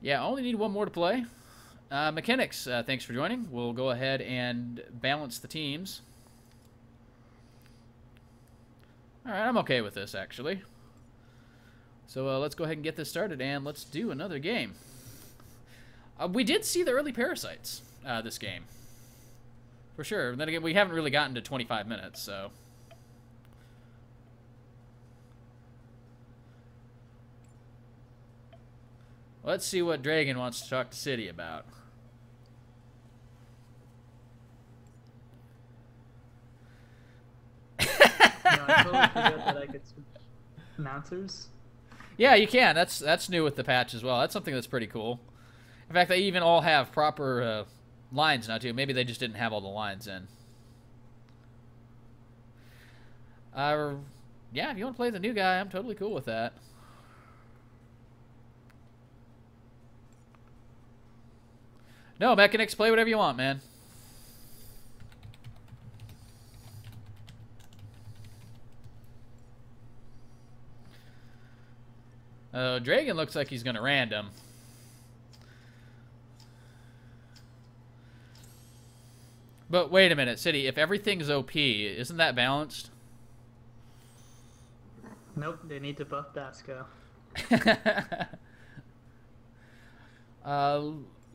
Yeah, I only need one more to play. Mekinix, thanks for joining. We'll go ahead and balance the teams. Alright, I'm okay with this, actually. So let's go ahead and get this started, and let's do another game. We did see the early parasites this game. For sure. And then again, we haven't really gotten to 25 minutes, so... Let's see what Dragon wants to talk to City about. I totally forgot that I could switch announcers. Yeah, you can. That's new with the patch as well. That's something that's pretty cool. In fact, they even all have proper lines now, too. Maybe they just didn't have all the lines in. Yeah, if you want to play the new guy, I'm totally cool with that. No, Mekinix, play whatever you want, man. Dragon looks like he's going to random. But wait a minute, City, if everything's OP, isn't that balanced? Nope, they need to buff Basco.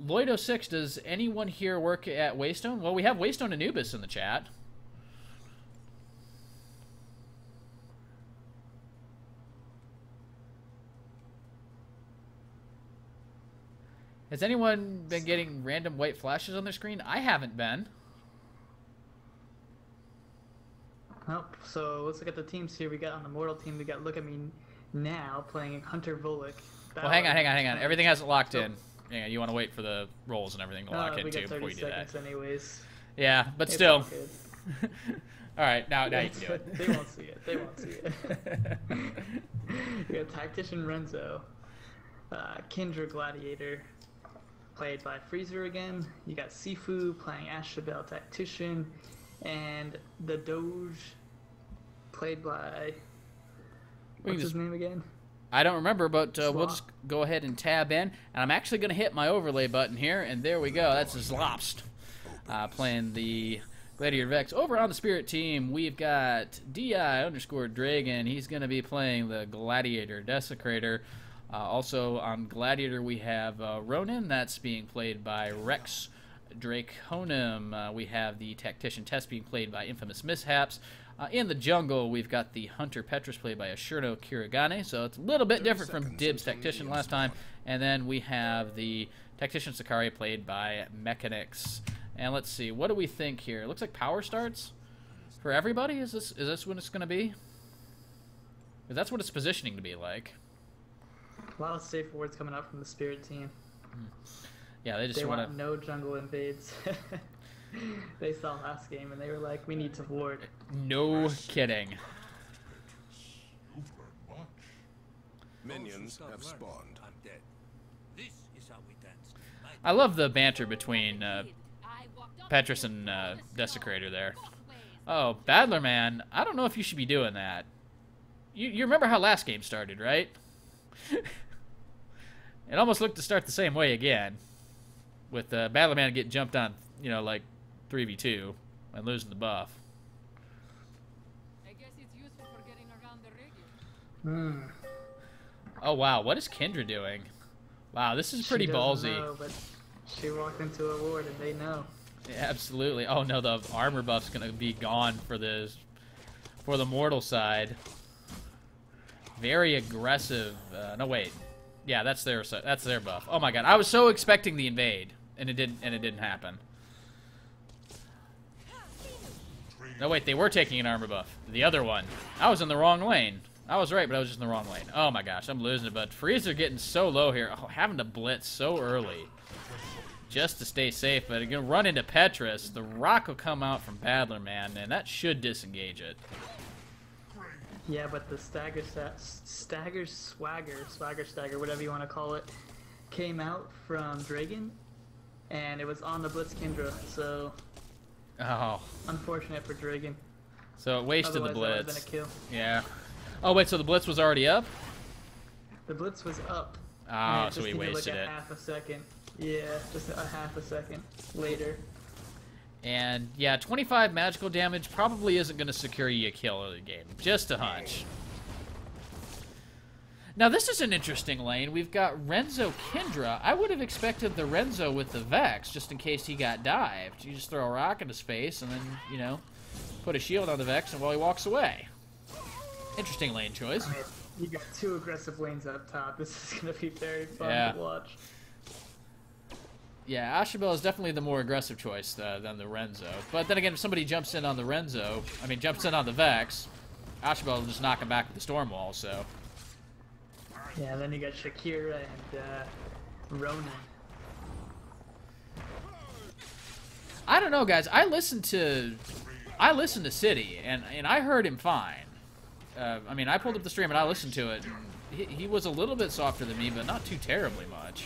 Lloyd06, does anyone here work at Waystone? Well, we have Waystone Anubis in the chat. Has anyone been getting random white flashes on their screen? I haven't been. Nope. So let's look at the teams here. We got on the Mortal team, we got Lukeatmenao playing Hunter Volek. Well, hang on. Everything hasn't locked in. Hang on, you want to wait for the rolls and everything to lock in too before you do that. Anyways. Yeah, but still. All right, now you can do it. They won't see it. They won't see it. We got Tactician Renzo, Kindra Gladiator, played by Freezer again. You got Siifoo playing Ashabel Tactician, and the Doge, played by what's his name again? I don't remember, but we'll just go ahead and tab in. And I'm actually going to hit my overlay button here, and there we go. That's Zlobst playing the Gladiator Vex. Over on the Spirit team, we've got DI_Dragon. He's going to be playing the Gladiator Desecrator. Also on Gladiator, we have Ronin. That's being played by RexxDraconem. We have the Tactician Test being played by InfamousMishaps. In the jungle, we've got the Hunter Petrus played by Ashurno Kirigane, so it's a little bit different from Dib's Tactician last time. And then we have the Tactician Sakari played by Mekinix. And let's see, what do we think here? It looks like power starts for everybody. Is this what it's going to be? Because that's what it's positioning to be like. A lot of safe words coming out from the Spirit team. Yeah, they just want no jungle invades. They saw last game and they were like, we need to ward. No kidding. Minions have spawned. I'm dead. This is how we dance. I love the banter between Petrus and Desecrator there. Oh, Battlerman, I don't know if you should be doing that. You remember how last game started, right? It almost looked to start the same way again. With Battlerman getting jumped on, you know, like 3v2 and losing the buff. I guess it's useful for getting around the radio. Oh wow, what is Kindra doing? Wow, this is pretty ballsy. Know, but she walked into a ward and they know. Yeah, absolutely. Oh no, the armor buff's gonna be gone for the mortal side. Very aggressive. No wait, yeah, that's their buff. Oh my god, I was so expecting the invade, and it didn't happen. No, wait, they were taking an armor buff. The other one. I was in the wrong lane. I was right, but I was just in the wrong lane. Oh my gosh, I'm losing it, but Freezer getting so low here. Oh, having to blitz so early just to stay safe, but you're going to run into Petrus. The rock will come out from Battlerman, and that should disengage it. Yeah, but the stagger, whatever you want to call it, came out from Dragon, and it was on the Blitz Kindra, so... Oh. Unfortunate for Dragon. So it wasted the Otherwise, blitz. that would've been a kill. Yeah. Oh wait, so the blitz was already up? The Blitz was up. Oh, it so just he needed, wasted like, it. a half a second. Yeah, just a half a second later. And yeah, 25 magical damage probably isn't going to secure you a kill in the game. Just a hunch. Now this is an interesting lane. We've got Renzo Kindra. I would have expected the Renzo with the Vex, just in case he got dived. You just throw a rock in his face and then, you know, put a shield on the Vex and while he walks away. Interesting lane choice. I mean, you got two aggressive lanes up top. This is going to be very fun to watch. Yeah, Ashabel is definitely the more aggressive choice than the Renzo. But then again, if somebody jumps in on the Renzo, jumps in on the Vex, Ashabel will just knock him back with the Storm Wall, so... Yeah, then you got Shakira and Ronan. I don't know, guys. I listened to City, and I heard him fine. I pulled up the stream and I listened to it. He was a little bit softer than me, but not too terribly much.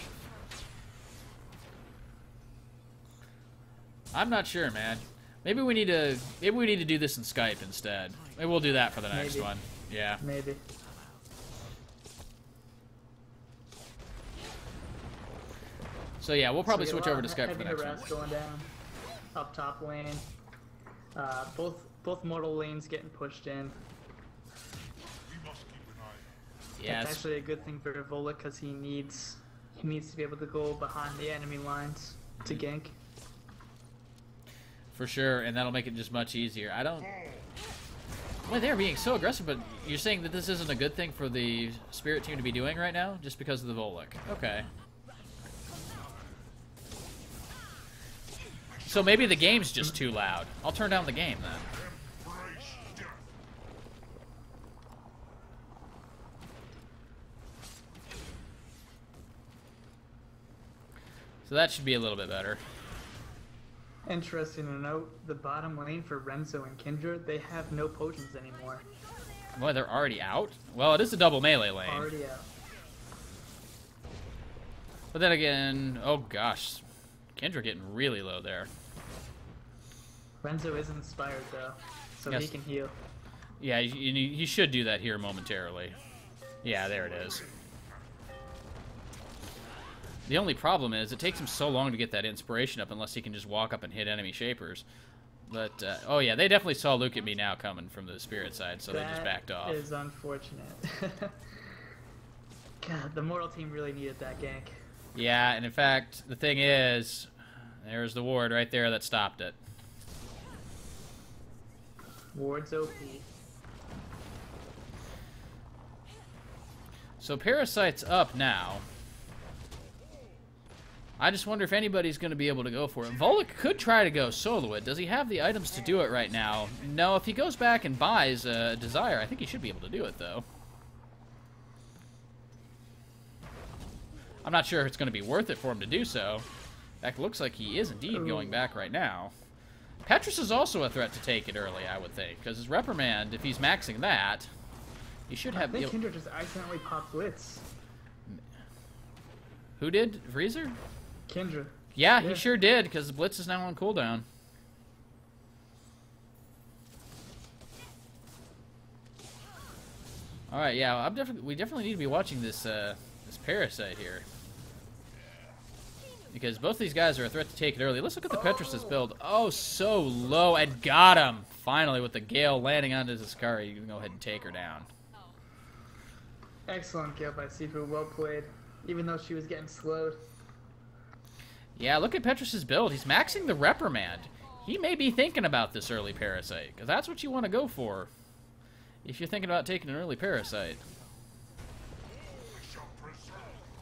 I'm not sure, man. Maybe we need to do this in Skype instead. Maybe we'll do that for the next one. Yeah. Maybe. So yeah, we'll probably switch over to Skype for the next harass one. going down, up top lane. Both mortal lanes getting pushed in. Yeah, That's actually a good thing for Volek because he needs to be able to go behind the enemy lines to gank. for sure, and that'll make it just much easier. I don't. Well, they're being so aggressive, but you're saying that this isn't a good thing for the Spirit team to be doing right now, just because of the Volek. Okay. So maybe the game's just too loud. I'll turn down the game then. So that should be a little bit better. Interesting to note, the bottom lane for Renzo and Kindred, they have no potions anymore. Well, they're already out? Well, it is a double melee lane. Already out. But then again, oh gosh. Kendra getting really low there. Renzo is inspired though, so Yes. he can heal. Yeah, you should do that here momentarily. Yeah, there it is. The only problem is it takes him so long to get that inspiration up unless he can just walk up and hit enemy shapers. But, oh yeah, they definitely saw Lukeatmenao coming from the Spirit side, so they just backed off. That is unfortunate. God, the Mortal team really needed that gank. Yeah, and in fact, the thing is, there's the ward right there that stopped it. Ward's OP. So Parasite's up now. I just wonder if anybody's going to be able to go for it. Volek could try to go solo it. Does he have the items to do it right now? No, if he goes back and buys a Desire, I think he should be able to do it, though. I'm not sure if it's going to be worth it for him to do so. In fact, it looks like he is indeed going back right now. Petrus is also a threat to take it early, I would think, because his Reprimand, if he's maxing that, he should have... I think Kindred just accidentally popped Blitz. Who did? Freezer? Kindred. Yeah, he sure did, because the Blitz is now on cooldown. Alright, yeah, we definitely need to be watching this this Parasite here. Because both these guys are a threat to take it early. Let's look at the Petrus's build. Oh, so low, and got him! Finally, with the Gale landing onto Zaskari, you can go ahead and take her down. Excellent kill by Siifoo, well played. Even though she was getting slowed. Yeah, look at Petrus's build. He's maxing the Reprimand. He may be thinking about this early Parasite, because that's what you want to go for if you're thinking about taking an early Parasite.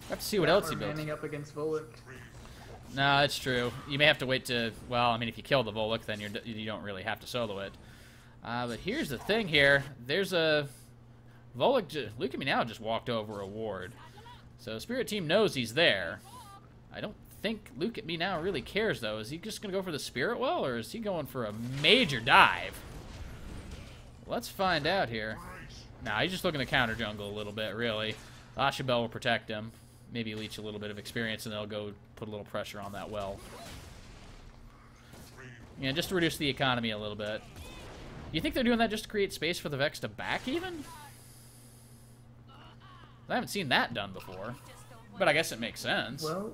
Have to see what else he builds. Standing up against Volek. No, it's true. You may have to wait to... Well, I mean, if you kill the Volek, then you don't really have to solo it. But here's the thing here. There's a... Volek... Lukeatmenao just walked over a ward. So Spirit Team knows he's there. I don't think Lukeatmenao really cares, though. Is he just going to go for the Spirit Well, or is he going for a major dive? Let's find out here. Nah, he's just looking to counter jungle a little bit, really. Ashabel will protect him. Maybe leech a little bit of experience, and they'll go put a little pressure on that well. Yeah, just to reduce the economy a little bit. You think they're doing that just to create space for the Vex to back, even? I haven't seen that done before. But I guess it makes sense. Well,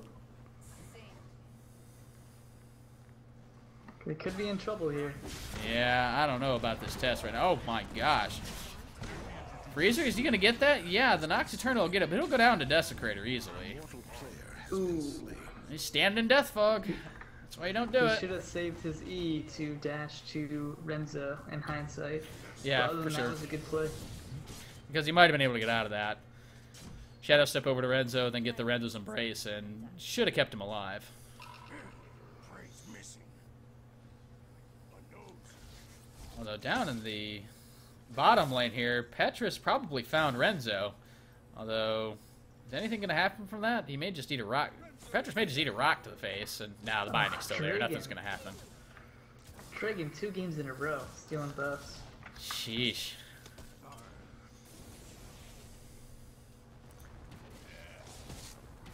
they could be in trouble here. Yeah, I don't know about this test right now. Oh my gosh. Freezer, is he going to get that? Yeah, the Nox Eternal will get it, but he'll go down to Desecrator easily. Ooh. He's standing in Death Fog. That's why you don't do it. He should have saved his E to dash to Renzo in hindsight. Yeah, but other for than sure. That was a good play. Because he might have been able to get out of that. Shadow Step over to Renzo, then get the Renzo's Embrace, and should have kept him alive. Although down in the bottom lane here, Petrus probably found Renzo. Although, is anything going to happen from that? He may just eat a rock. Petrus may just eat a rock to the face, and now the binding's still there. Nothing's going to happen. Dragon 2 games in a row, stealing buffs. Sheesh.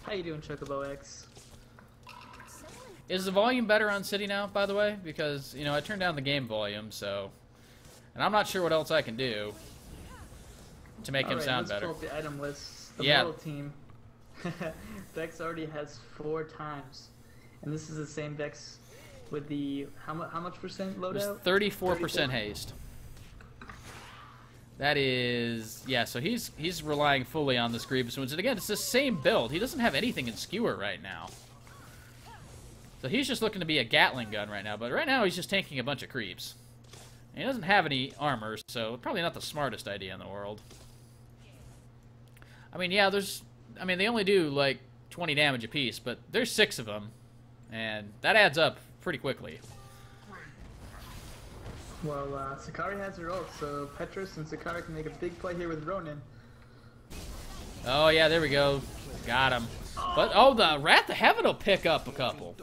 How you doing, Chocobo X? Is the volume better on City now, by the way? Because, you know, I turned down the game volume, so... And I'm not sure what else I can do to make him sound better. Let's pull up the item list. The Yeah. model team. Vex already has 4 times. And this is the same Vex with the... How much percent It was loadout? 34% haste. That is... Yeah, so he's relying fully on this Grievous Wounds. And again, it's the same build. He doesn't have anything in Skewer right now. So he's just looking to be a Gatling gun right now. But right now, he's just tanking a bunch of creeps. And he doesn't have any armor, so probably not the smartest idea in the world. I mean, yeah, they only do, like, 20 damage apiece, but there's 6 of them. And that adds up pretty quickly. Well, Sakari has her ult, so Petrus and Sakari can make a big play here with Ronin. Oh, yeah, there we go. Got him. But, oh, the Wrath of Heaven will pick up a couple.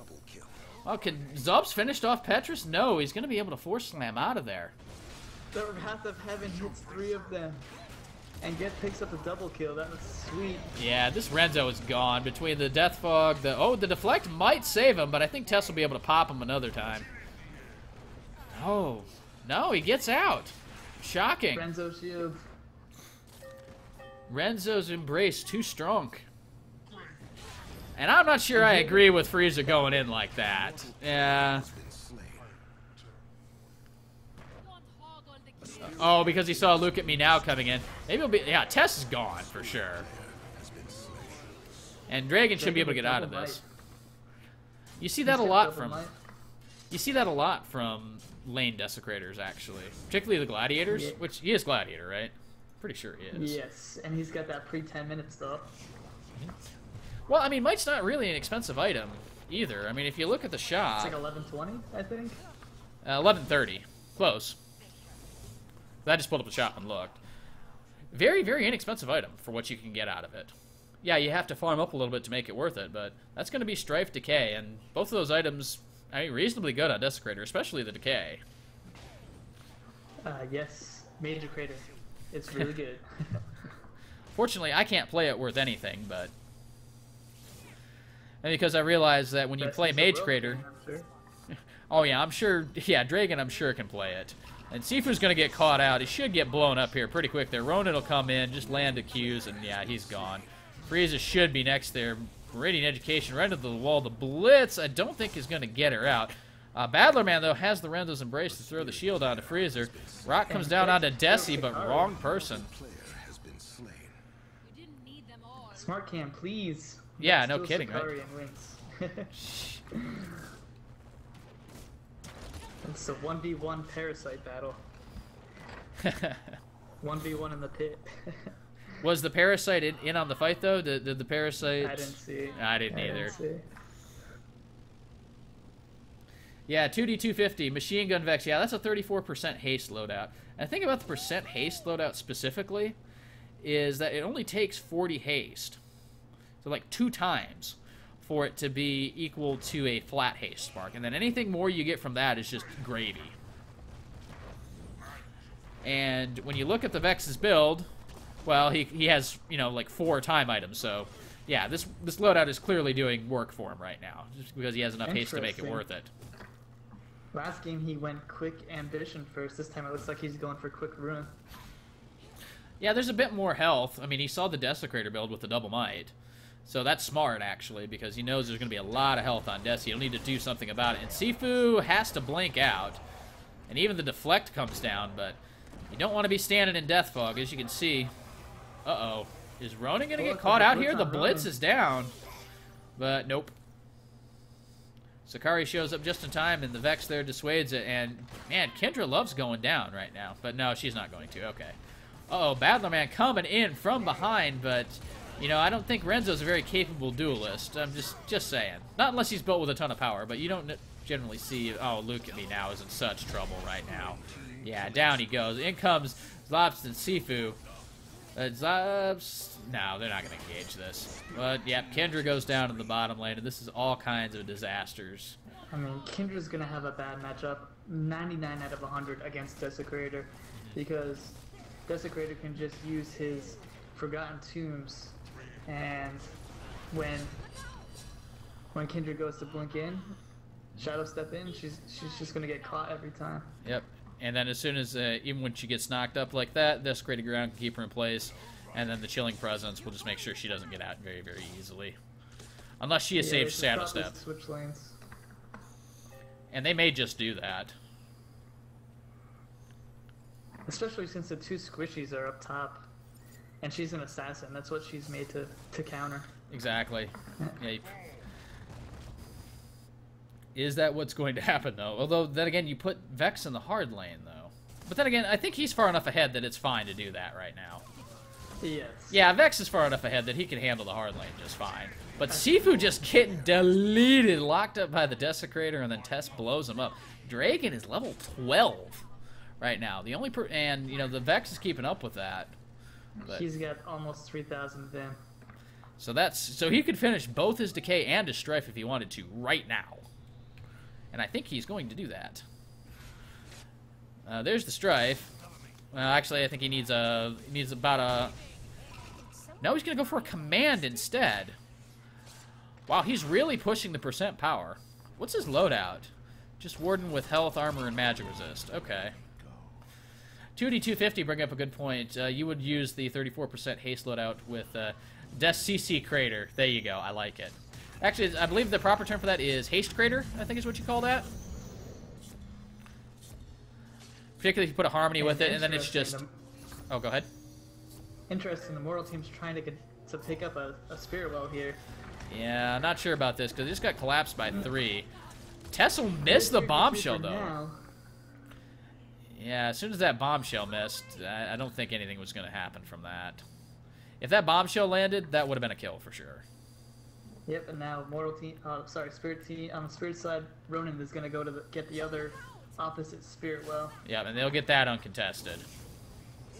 Oh, can Zlobst finished off Petrus? No, he's going to be able to Force Slam out of there. The Wrath of Heaven hits 3 of them. And picks up a double kill. That was sweet. Yeah, this Renzo is gone. Between the Death Fog, the Deflect might save him, but I think Tess will be able to pop him another time. Oh, no, he gets out. Shocking. Renzo shield. Renzo's Embrace too strong. And I'm not sure I agree with Frieza going in like that. Yeah. Oh, because he saw Lukeatmenao coming in. Maybe he'll be... Yeah, Tess is gone for sure. And Dragon should be able to get out of this. You see that a lot from... You see that a lot from lane Desecrators, actually. Particularly the Gladiators, Yeah. which he is Gladiator, right? Pretty sure he is. Yes, and he's got that pre-10 minutes though. Well, I mean, Might's not really an expensive item either. I mean, if you look at the shop... It's like 11:20, I think. 11:30. Close. I just pulled up the shop and looked. Very, very inexpensive item for what you can get out of it. Yeah, you have to farm up a little bit to make it worth it, but that's going to be Strife Decay, and both of those items, I mean, reasonably good on Desecrator, especially the Decay. Yes, Major Crater. It's really good. Fortunately, I can't play it worth anything, but... And because I realized that when you play Mage Crater... Oh yeah, I'm sure... Yeah, Dragon, I'm sure, can play it. And Siifoo's going to get caught out. He should get blown up here pretty quick there. Ronin will come in, just land a Q's, and yeah, he's gone. Frieza should be next there. Meridian Education right into the wall. The Blitz, I don't think is going to get her out. Battlerman, though, has the Renzo's Embrace to throw the shield onto Freezer. Rock comes down onto Desi, but wrong person. Smart Cam, please. Yeah, no Steal kidding, Sakari right? and wins. It's a 1v1 Parasite battle. 1v1 in the pit. Was the Parasite in on the fight, though? Did the Parasite... I didn't see. I didn't either. Didn't see. Yeah, 2D250, Machine Gun Vex. Yeah, that's a 34% haste loadout. And the thing about the percent haste loadout specifically is that it only takes 40 haste. So like 2 times for it to be equal to a flat haste spark. And then anything more you get from that is just gravy. And when you look at the Vex's build, well, he has, you know, like 4 time items. So, yeah, this loadout is clearly doing work for him right now. Just because he has enough haste to make it worth it. Last game he went quick ambition first. This time it looks like he's going for quick ruin. Yeah, there's a bit more health. I mean, he saw the Desecrator build with the double might. So that's smart, actually, because he knows there's going to be a lot of health on Desi. He'll need to do something about it. And Siifoo has to blink out. And even the deflect comes down, but you don't want to be standing in death fog, as you can see. Uh-oh. Is Ronan going to get caught out here? The blitz is down. But nope. Sakari shows up just in time, and the Vex there dissuades it. And, man, Kendra loves going down right now. But no, she's not going to. Okay. Uh-oh, Battlerman coming in from behind, but... You know, I don't think Renzo's a very capable duelist. I'm just saying. Not unless he's built with a ton of power, but you don't generally see... Oh, Lukeatmenao is in such trouble right now. Yeah, down he goes. In comes Zlobst and Siifoo. Zlobst... No, they're not going to engage this. But, yeah, Kendra goes down in the bottom lane, and this is all kinds of disasters. I mean, Kendra's going to have a bad matchup 99 out of 100 against Desecrator, because Desecrator can just use his Forgotten Tombs. And when Kendra goes to blink in, Shadow Step in, she's just gonna get caught every time. Yep. And then as soon as even when she gets knocked up like that, Desecrated Ground can keep her in place, and then the Chilling Presence will just make sure she doesn't get out very, very easily, unless she has saved Shadow Step. Switch lanes. And they may just do that. Especially since the two squishies are up top. And she's an assassin. That's what she's made to counter. Exactly. Yeah. Is that what's going to happen, though? Although, then again, you put Vex in the hard lane, though. But then again, I think he's far enough ahead that it's fine to do that right now. Yes. Yeah, Vex is far enough ahead that he can handle the hard lane just fine. But Siifoo just getting deleted, locked up by the Desecrator, and then Tess blows him up. Dragon is level 12 right now. The only and, you know, the Vex is keeping up with that. But he's got almost 3,000 Vim. So he could finish both his Decay and his Strife if he wanted to right now. And I think he's going to do that. There's the Strife. Actually, I think he needs about a... No, he's going to go for a command instead. Wow, he's really pushing the percent power. What's his loadout? Just Warden with health, armor, and magic resist. Okay. 2D250 bring up a good point. You would use the 34% haste loadout with Des CC Crater. There you go. I like it. Actually, I believe the proper term for that is Haste Crater, I think is what you call that. Particularly if you put a Harmony with it, and then it's just... Oh, go ahead. Interesting, the Mortal Team's trying to pick up a Spirit Well here. Yeah, I'm not sure about this, because it just got collapsed by 3. Tess will miss the bombshell, though. Now. Yeah, as soon as that bombshell missed, I don't think anything was going to happen from that. If that bombshell landed, that would have been a kill for sure. Yep, and now Spirit Team on the Spirit side, Ronan is going to go to get the other opposite Spirit Well. Yeah, and they'll get that uncontested.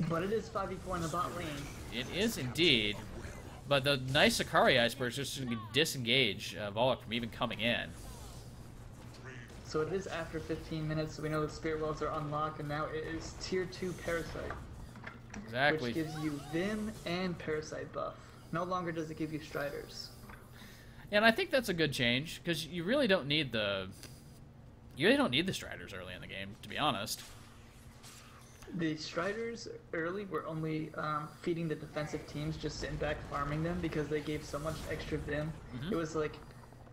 But it is 5v4 in the bot lane. It is indeed. But the nice Sakari Iceberg is just going to disengage Volok from even coming in. So it is after 15 minutes, so we know the Spirit Wells are unlocked, and now it is Tier 2 Parasite. Exactly. Which gives you Vim and Parasite buff. No longer does it give you Striders. Yeah, and I think that's a good change, because you really don't need the... You really don't need the Striders early in the game, to be honest. The Striders early were only feeding the defensive teams, just sitting back farming them, because they gave so much extra Vim. It was like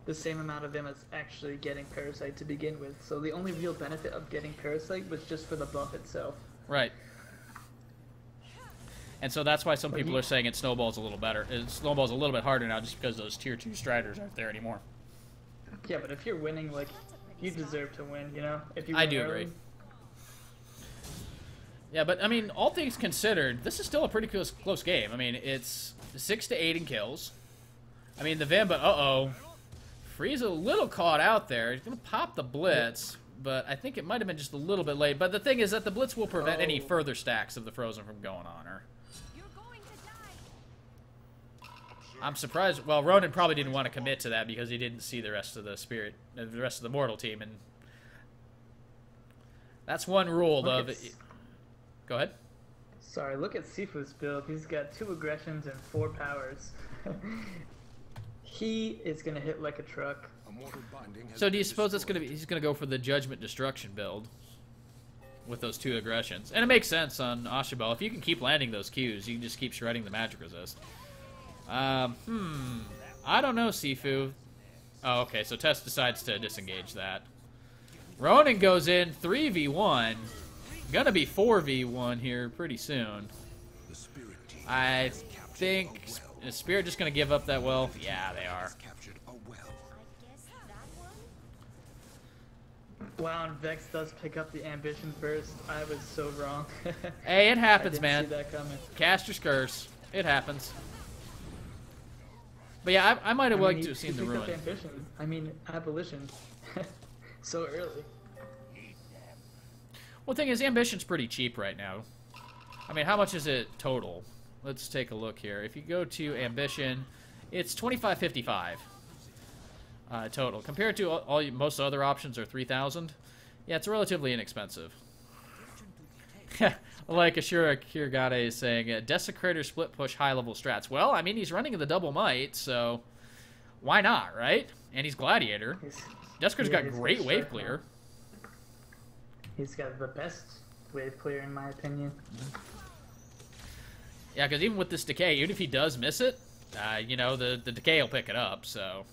the same amount of Vim as actually getting Parasite to begin with. So the only real benefit of getting Parasite was just for the buff itself. Right. And so that's why some people are saying it snowballs a little better. It snowballs a little bit harder now just because those Tier 2 Striders aren't there anymore. Yeah, but if you're winning, like, you deserve to win, you know? If you I do agree. Yeah, but, I mean, all things considered, this is still a pretty close game. I mean, it's 6 to 8 in kills. I mean, the Vim, but uh-oh. Free's a little caught out there. He's going to pop the Blitz, but I think it might have been just a little bit late. But the thing is that the Blitz will prevent any further stacks of the Frozen from going on her. I'm surprised. Well, Ronan probably didn't want to commit to that because he didn't see the rest of the Mortal Team, and that's one rule of it. Go ahead. Sorry, look at Siifoo's build. He's got 2 aggressions and 4 powers. He is gonna hit like a truck. So do you suppose that's gonna be? He's gonna go for the Judgment Destruction build with those 2 aggressions, and it makes sense on Ashabel. If you can keep landing those Qs, you can just keep shredding the magic resist. I don't know, Siifoo. Oh, okay, so Tess decides to disengage that. Ronin goes in 3v1. Gonna be 4v1 here pretty soon. I think... Is Spirit just gonna give up that well? Yeah, they are. Wow, and Vex does pick up the ambition first. I was so wrong. Hey, it happens, I man. didn't see that coming. Caster's curse. It happens. But yeah, I might have liked to have seen the picked up ruin. ambition. I mean, abolition. So early. Well, the thing is, ambition's pretty cheap right now. I mean, how much is it total? Let's take a look here. If you go to ambition, it's $25.55 total. Compared to most other options are $3,000. Yeah, it's relatively inexpensive. Like Ashura Kirigane is saying, Desecrator split push high level strats. Well, I mean, he's running in the double might, so why not, right? And he's Gladiator. Desecrator's got great wave clear. He's got the best wave clear, in my opinion. Yeah, because even with this decay, even if he does miss it, you know, the decay will pick it up, so.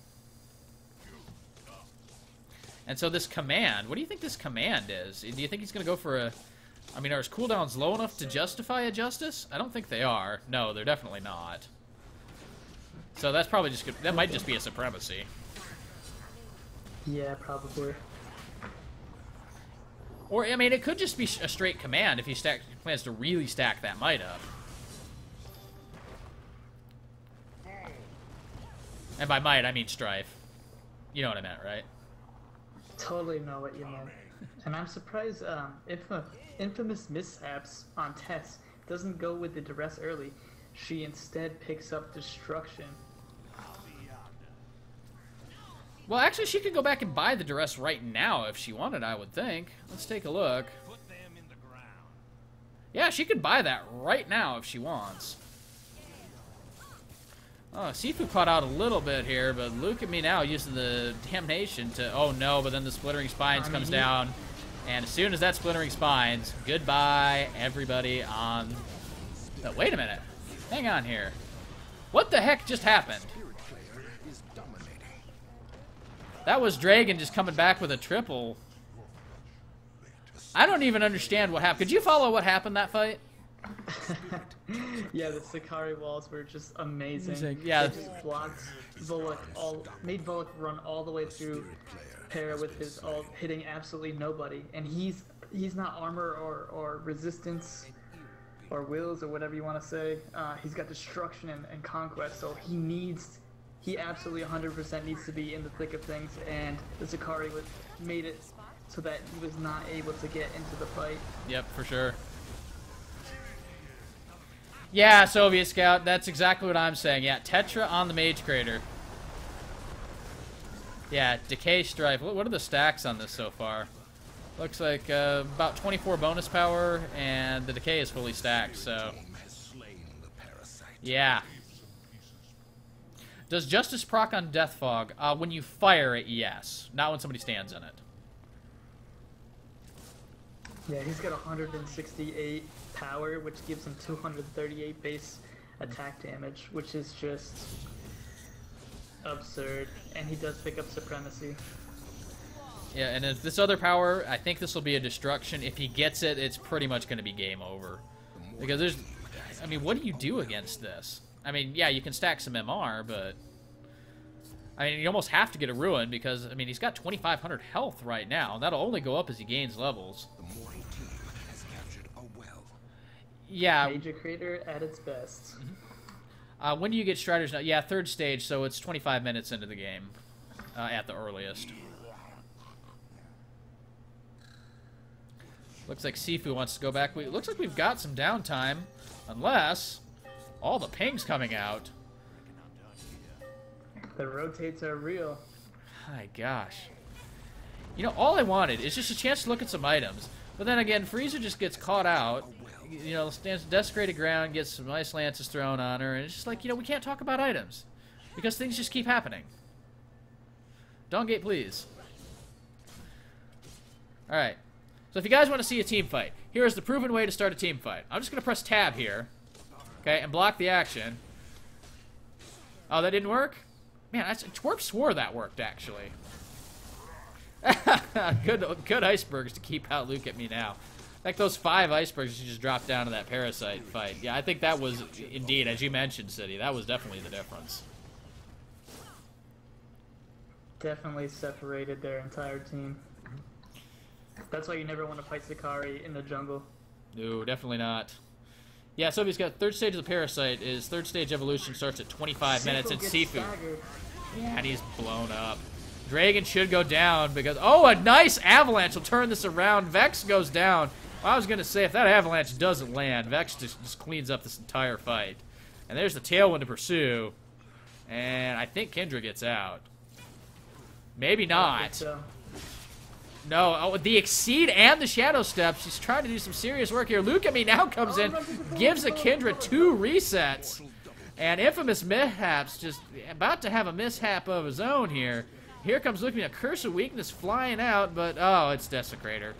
And so this command, what do you think this command is? Do you think he's going to go for a... I mean, are his cooldowns low enough to justify a Justice? I don't think they are. No, they're definitely not. So that's probably just good. That might just be a Supremacy. Yeah, probably. Or, I mean, it could just be a straight command if he plans to really stack that might up. And by might, I mean Strife. You know what I meant, right? Totally know what you meant. And I'm surprised InfamousMishaps on Tess doesn't go with the duress early. She instead picks up destruction. Well, actually, she could go back and buy the duress right now if she wanted, I would think. Let's take a look. Yeah, she could buy that right now if she wants. Oh, Siifoo caught out a little bit here, but Lukeatmenao using the damnation to... Oh, no, but then the Splintering Spines comes down. And as soon as that Splintering Spines, goodbye, everybody on... Oh, wait a minute. Hang on here. What the heck just happened? That was Dragon just coming back with a triple. I don't even understand what happened. Could you follow what happened that fight? Yeah, the Sakari walls were just amazing. Yeah. They just blocked Volek made Volek run all the way through Para with his ult, hitting absolutely nobody. And he's not armor or resistance or wills or whatever you want to say. He's got destruction and conquest, so he absolutely 100% needs to be in the thick of things, and the Sakari made it so that he was not able to get into the fight. Yep, for sure. Yeah, Soviet Scout, that's exactly what I'm saying. Yeah, Tetra on the Mage Crater. Yeah, Decay Strife. What are the stacks on this so far? Looks like about 24 bonus power, and the Decay is fully stacked, so... Yeah. Does Justice proc on Death Fog? When you fire it, yes. Not when somebody stands in it. Yeah, he's got 168 power, which gives him 238 base attack damage, which is just absurd. And he does pick up Supremacy. Yeah, and if this other power, I think this will be a destruction. If he gets it, it's pretty much going to be game over. Because there's... I mean, what do you do against this? I mean, yeah, you can stack some MR, but... I mean, you almost have to get a Ruin because, I mean, he's got 2,500 health right now. That'll only go up as he gains levels. Yeah. Major Crater at its best. When do you get Striders now? Yeah, third stage, so it's 25 minutes into the game at the earliest. Looks like Siifoo wants to go back. Looks like we've got some downtime, unless all the pings coming out. The rotates are real. My gosh. You know, all I wanted is just a chance to look at some items. But then again, Frieza just gets caught out. You know, stands desecrated ground, gets some ice lances thrown on her, and it's just like, you know, we can't talk about items. Because things just keep happening. Dawngate, please. Alright. So if you guys want to see a team fight, here is the proven way to start a team fight. I'm just going to press tab here. Okay, and block the action. Oh, that didn't work? Man, Twerp swore that worked, actually. Good icebergs to keep out Lukeatmenao. Like those 5 icebergs you just dropped down to that parasite fight. Yeah, I think that was, indeed, as you mentioned, City, that was definitely the difference. Definitely separated their entire team. That's why you never want to fight Sakari in the jungle. No, definitely not. Yeah, so he's got 3rd stage of the parasite. His 3rd stage evolution starts at 25 minutes, and Siifoo. Yeah, and he's blown up. Dragon should go down because, oh, a nice avalanche will turn this around. Vex goes down. Well, I was going to say, if that avalanche doesn't land, Vex just cleans up this entire fight. And there's the tailwind to pursue. And I think Kendra gets out. Maybe not. So. No, oh, the Exceed and the Shadow Steps. He's trying to do some serious work here. Lukeatmenao comes in, gives a Kendra 2 resets. And InfamousMishaps just about to have a mishap of his own here. Here comes Lukeatmenao. Curse of Weakness flying out, but oh, it's Desecrator.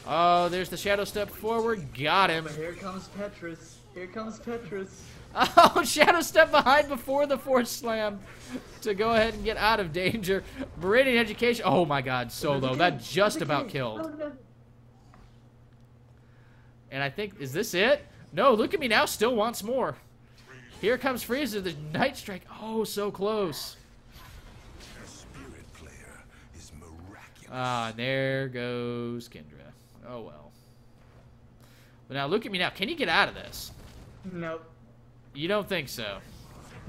Oh, there's the Shadow Step forward. Got him. But here comes Petrus. Here comes Petrus. Oh, Shadow Step behind before the Force Slam to go ahead and get out of danger. Meridian Education. Oh my god, so low. That just about killed. And I think, is this it? No, Lukeatmenao still wants more. Here comes Frieza, the Night Strike. Oh, so close. Ah, there goes Kendra. Oh well. But now Lukeatmenao. Can you get out of this? Nope. You don't think so?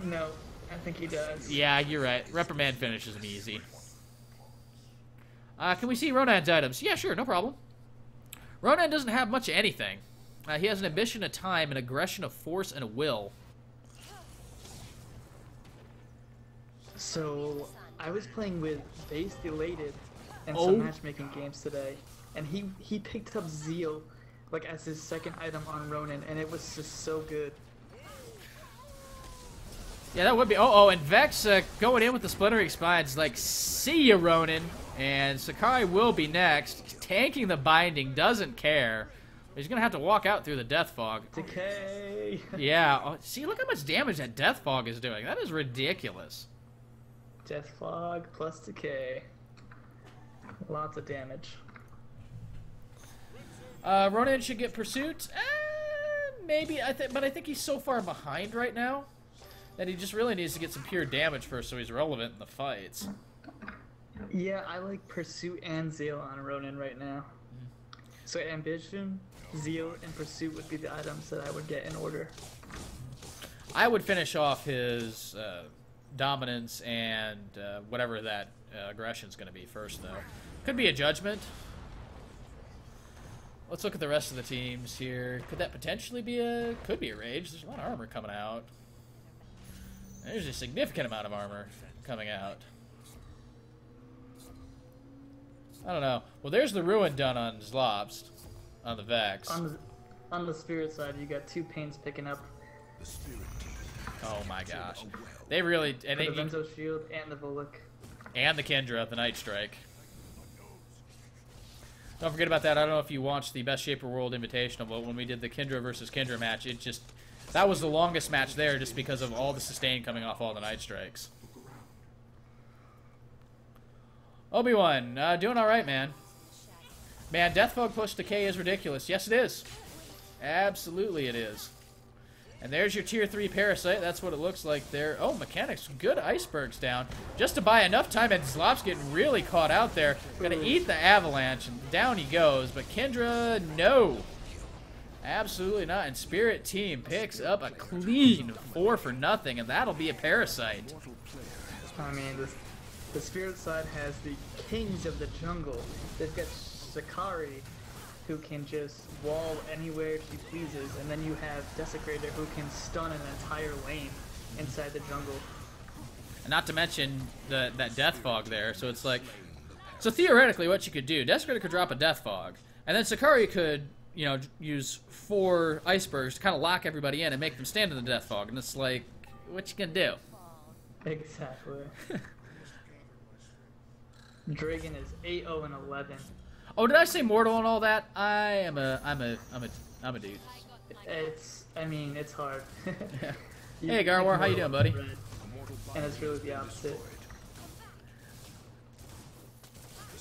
No, I think he does. Yeah, you're right. Reprimand finishes him easy. Can we see Ronan's items? Yeah, sure, no problem. Ronan doesn't have much of anything. He has an ambition, a time, an aggression, a force, and a will. So, I was playing with Base Elated in some matchmaking games today, and he picked up Zeal like as his 2nd item on Ronan, and it was just so good. Yeah, that would be. Oh, and Vex going in with the Splintering Spines, like, see ya, Ronan. And Sakai will be next. Tanking the binding, doesn't care. He's going to have to walk out through the Death Fog. Decay! Yeah, oh, see, look how much damage that Death Fog is doing. That is ridiculous. Death Fog plus Decay. Lots of damage. Ronan should get Pursuit. Maybe, but I think he's so far behind right now that he just really needs to get some pure damage first so he's relevant in the fights. Yeah, I like Pursuit and Zeal on Ronan right now. So Ambition, Zeal, and Pursuit would be the items that I would get in order. I would finish off his Dominance and whatever that aggression's going to be first, though. Could be a Judgment. Let's look at the rest of the teams here. Could that potentially be a... Could be a Rage. There's a lot of armor coming out. There's a significant amount of armor coming out. I don't know. Well, there's the Ruin done on Zlobst, on the Vex. On the Spirit side, you got 2 Pains picking up. Oh my gosh. They really... And the Benzo Shield and the Volek. And the Kendra, the Night Strike. Don't forget about that. I don't know if you watched the Best Shaper World Invitational, but when we did the Kendra versus Kendra match, it just... That was the longest match there just because of all the sustain coming off all the Night Strikes. Obi-Wan, doing alright, man. Man, Death Fog plus Decay is ridiculous. Yes, it is. Absolutely it is. And there's your Tier 3 Parasite. That's what it looks like there. Oh, Mekinix, good icebergs down. Just to buy enough time, and Zlobst getting really caught out there. Gonna eat the avalanche, and down he goes. But Kendra, no. Absolutely not. And Spirit Team picks up a clean 4-0, and that'll be a Parasite. I mean, the Spirit side has the Kings of the Jungle. They've got Sakari, who can just wall anywhere she pleases, and then you have Desecrator, who can stun an entire lane inside the jungle. And not to mention that Death Fog there, so it's like... So theoretically, what you could do, Desecrator could drop a Death Fog, and then Sakari could, you know, use 4 icebergs to kind of lock everybody in and make them stand in the Death Fog, and it's like, what you gonna do? Exactly. Dragon is 8-0 and 11. Oh, did I say mortal and all that? I'm a dude. I mean, it's hard. Yeah. Hey, Garwar, how you doing, buddy? and it's really the opposite.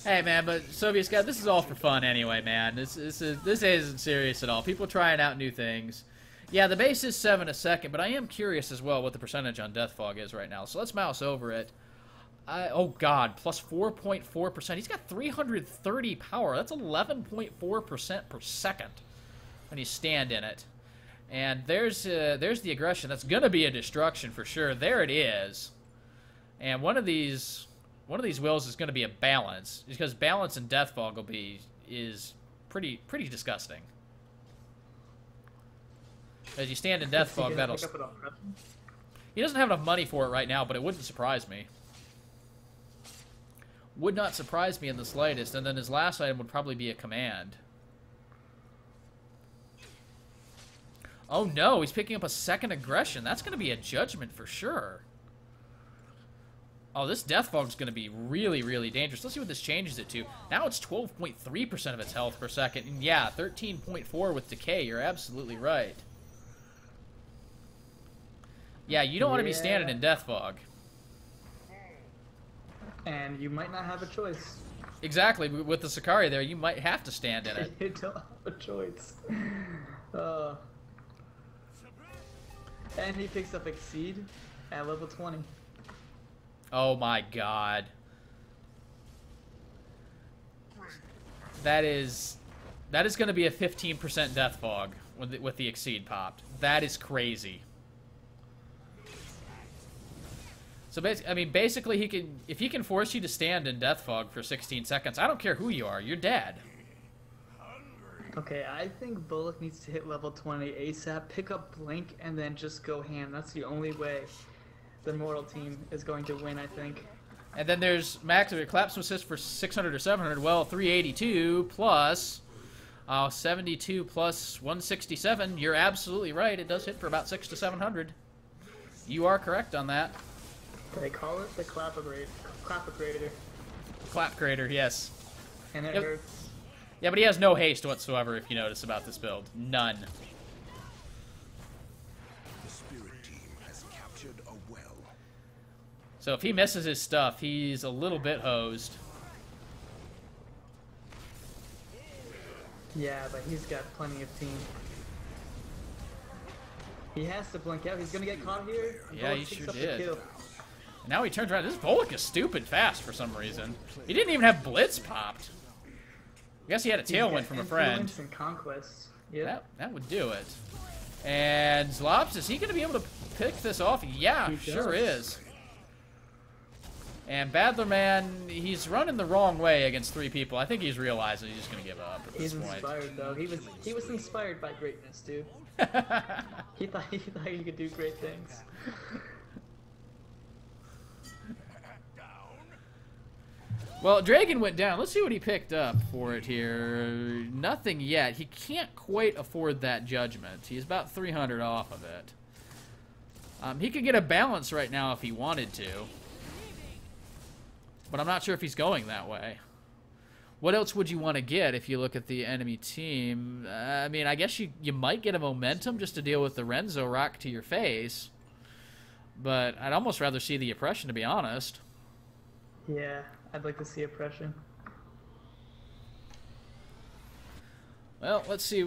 Hey man, but Soviet Scout, this is all for fun anyway, man. This isn't serious at all. People trying out new things. Yeah, the base is 7 a second, but I am curious as well what the percentage on Death Fog is right now. So let's mouse over it. Oh god, plus 4.4%. He's got 330 power. That's 11.4% per second when you stand in it. And there's the aggression. That's gonna be a destruction for sure. There it is. And one of these wills is gonna be a balance, because balance and Death Fog is pretty disgusting. As you stand in Death Fog, that'll... He doesn't have enough money for it right now, but it wouldn't surprise me. Would not surprise me in the slightest. And then his last item would probably be a command. Oh no, he's picking up a second aggression. That's going to be a judgment for sure. Oh, this Death Fog's going to be really, really dangerous. Let's see what this changes it to. Now it's 12.3% of its health per second. And yeah, 13.4 with Decay. You're absolutely right. Yeah, you don't want to be standing in Death Fog. And you might not have a choice. Exactly. With the Sicarii there, you might have to stand in it. You don't have a choice. And he picks up Exceed at level 20. Oh my god. That is going to be a 15% Death Fog with the Exceed popped. That is crazy. So basically, if he can force you to stand in Death Fog for 16 seconds, I don't care who you are, you're dead. Okay, I think Bullock needs to hit level 20 ASAP, pick up Blink, and then just go ham. That's the only way the Mortal team is going to win, I think. And then there's Max Collapse Assist for 600 or 700. Well, 382 plus 72 plus 167. You're absolutely right. It does hit for about 600 to 700. You are correct on that. They call it the Clapagrator. Clap Crater, yes. And it hurts. Yeah, but he has no haste whatsoever, if you notice, about this build. None. The Spirit team has captured a well. So if he misses his stuff, he's a little bit hosed. Yeah, but he's got plenty of team. He has to blink out. He's gonna get caught here. Yeah, he sure did. And now he turns around. This Volk is stupid fast for some reason. He didn't even have Blitz popped. I guess he had a tailwind from a friend. And Conquest. Yep. That would do it. And Zlobst, is he going to be able to pick this off? Yeah, sure is. And Battlerman, he's running the wrong way against 3 people. I think he's realizing he's just going to give up at this point. He's inspired, though. He was inspired by greatness, dude. he thought he could do great things. Well, Dragon went down. Let's see what he picked up for it here. Nothing yet. He can't quite afford that judgment. He's about 300 off of it. He could get a balance right now if he wanted to. But I'm not sure if he's going that way. What else would you want to get if you look at the enemy team? I mean, I guess you might get a momentum just to deal with the Renzo rock to your face. But I'd almost rather see the oppression, to be honest. Yeah. I'd like to see oppression. Well, let's see.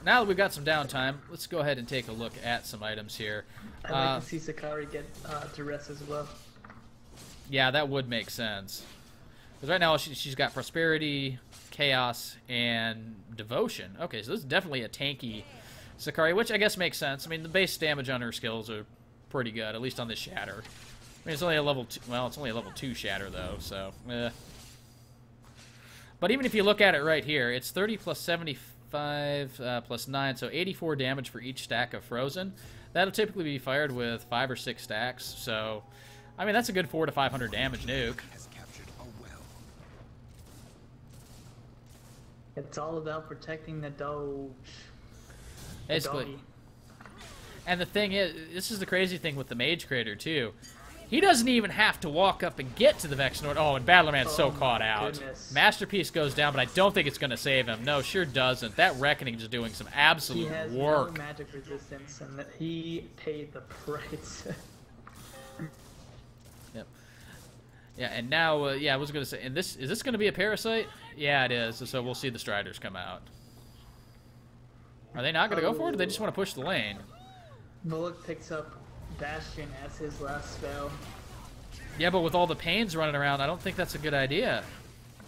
Now that we've got some downtime, let's go ahead and take a look at some items here. I'd like to see Sicarii get duress as well. Yeah, that would make sense. Because right now she's got Prosperity, Chaos, and Devotion. Okay, so this is definitely a tanky Sicarii, which I guess makes sense. I mean, the base damage on her skills are pretty good, at least on this Shatter. I mean, it's only a level 2. Well, it's only a level 2 Shatter though, so. But even if you look at it right here, it's 30 plus 75 plus 9, so 84 damage for each stack of Frozen. That'll typically be fired with 5 or 6 stacks. So, I mean, that's a good 400 to 500 damage nuke. It's all about protecting the Doge. Basically. And the thing is, this is the crazy thing with the Mage Creator too. He doesn't even have to walk up and get to the Vexnord. Oh, and Battlerman's so caught out. Goodness. Masterpiece goes down, but I don't think it's going to save him. No, sure doesn't. That Reckoning is doing some absolute work. He has no magic resistance, and he paid the price. Yep. Yeah, and now, yeah, I was going to say, and is this going to be a parasite? Yeah, it is. So we'll see the Striders come out. Are they not going to go for it, or do they just want to push the lane? Bullock picks up Bastion as his last spell. Yeah, but with all the pains running around, I don't think that's a good idea.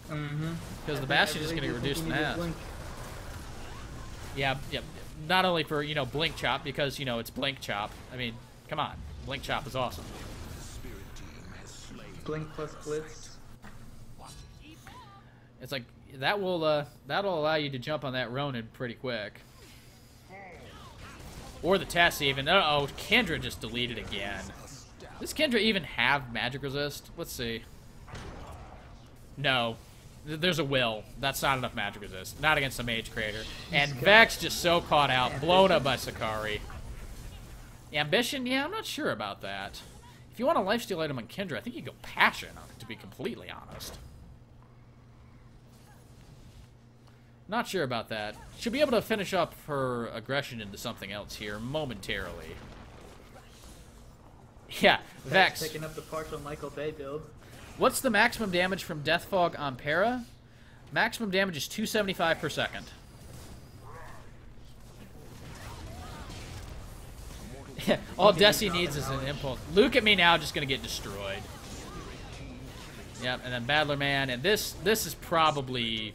Mm-hmm. Because the Bastion is going to get reduced in half. Yeah, yeah. Not only for, you know, Blink Chop, because, you know, it's Blink Chop. I mean, come on. Blink Chop is awesome. Blink plus Blitz. It's like, that'll allow you to jump on that Ronin pretty quick. Or the Tess even. Uh-oh, Kendra just deleted again. Does Kendra even have magic resist? Let's see. No. There's a will. That's not enough magic resist. Not against the Mage Creator. And Vex just so caught out. Blown up by Sakari. Ambition? Yeah, I'm not sure about that. If you want a lifesteal item on Kendra, I think you go Passion on it, to be completely honest. Not sure about that. Should be able to finish up her aggression into something else here momentarily. Yeah, Vex. Picking up the partial Michael Bay build. What's the maximum damage from Death Fog on Para? Maximum damage is 275 per second. All Desi needs is an impulse. Lukeatmenao just gonna get destroyed. Yep, and then Battlerman, and this is probably,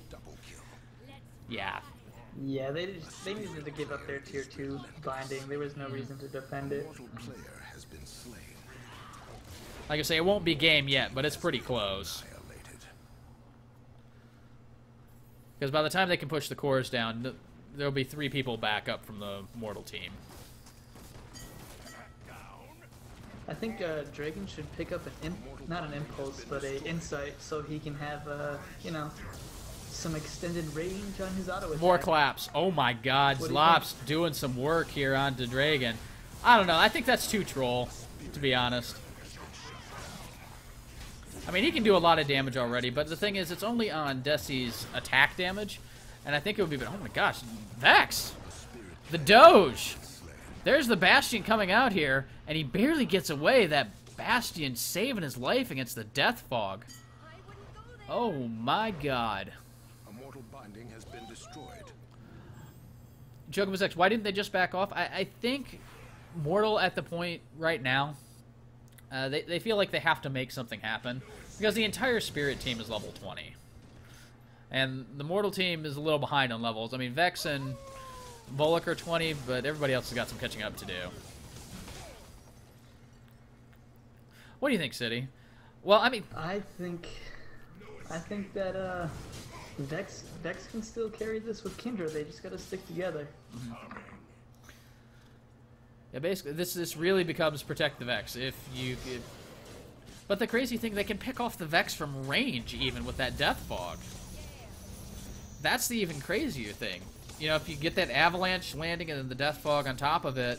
yeah. Yeah, they needed to give up their tier 2 binding. There was no reason to defend it. Like I say, it won't be game yet, but it's pretty close. Because by the time they can push the cores down, there'll be 3 people back up from the Mortal team. I think Dragon should pick up not an impulse, but a insight, so he can have, you know, some extended range on his auto attack. More claps. Oh my God, Zlobst doing some work here on the Dragon. I don't know. I think that's too troll, to be honest. I mean, he can do a lot of damage already, but the thing is, it's only on Desi's attack damage, and I think it would be. Oh my gosh, Vex, the Doge. There's the Bastion coming out here, and he barely gets away. That Bastion saving his life against the Death Fog. Oh my God. A mortal binding has been destroyed. Jokemus X, why didn't they just back off? I think Mortal at the point right now, they feel like they have to make something happen because the entire Spirit team is level 20. And the Mortal team is a little behind on levels. I mean, Vex and Bullock are 20, but everybody else has got some catching up to do. What do you think, City? Well, I mean, I think that Vex can still carry this with Kindra. They just gotta stick together. Mm-hmm. Yeah, basically, this really becomes protect the Vex. But the crazy thing, they can pick off the Vex from range even with that Death Fog. That's the even crazier thing. You know, if you get that avalanche landing and then the Death Fog on top of it,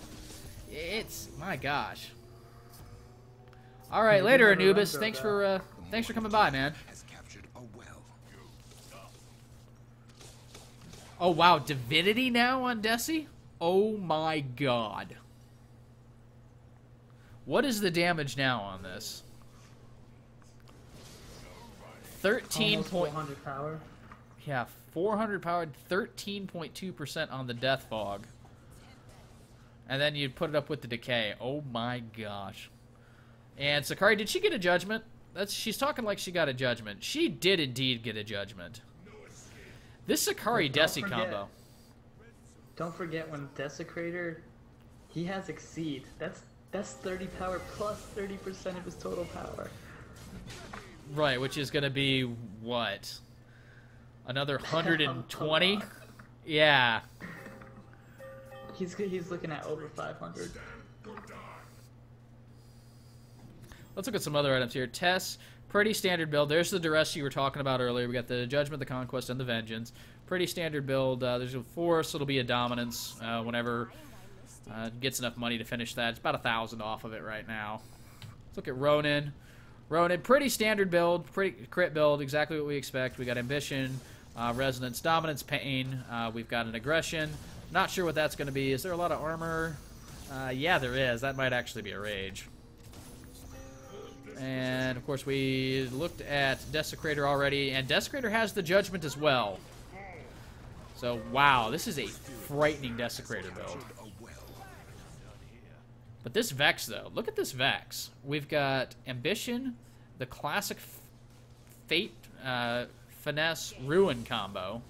it's, my gosh. All right, later, Anubis. Thanks for coming by, man. Oh wow, Divinity now on Desi? Oh my God. What is the damage now on this? 13 point. 400 power. Yeah, 400 power, 13.2% on the Death Fog. And then you put it up with the Decay. Oh my gosh. And Sakari, did she get a judgment? She's talking like she got a judgment. She did indeed get a judgment. This Sakari Desi combo. Don't forget when Desecrator, he has Exceed. That's 30 power plus 30% of his total power. Right, which is going to be what? Another 120? Yeah. He's looking at over 500. Let's look at some other items here. Tess, pretty standard build. There's the Duress you were talking about earlier. We got the Judgment, the Conquest, and the Vengeance. Pretty standard build. There's a Force. It'll be a Dominance whenever gets enough money to finish that. It's about 1,000 off of it right now. Let's look at Ronin. Ronin, pretty standard build. Pretty crit build. Exactly what we expect. We got Ambition, Resonance, Dominance, Pain. We've got an Aggression. Not sure what that's going to be. Is there a lot of armor? Yeah, there is. That might actually be a Rage. And, of course, we looked at Desecrator already, and Desecrator has the Judgment as well. So, wow, this is a frightening Desecrator build. But this Vex, though, look at this Vex. We've got Ambition, the classic Fate, Finesse, Ruin combo,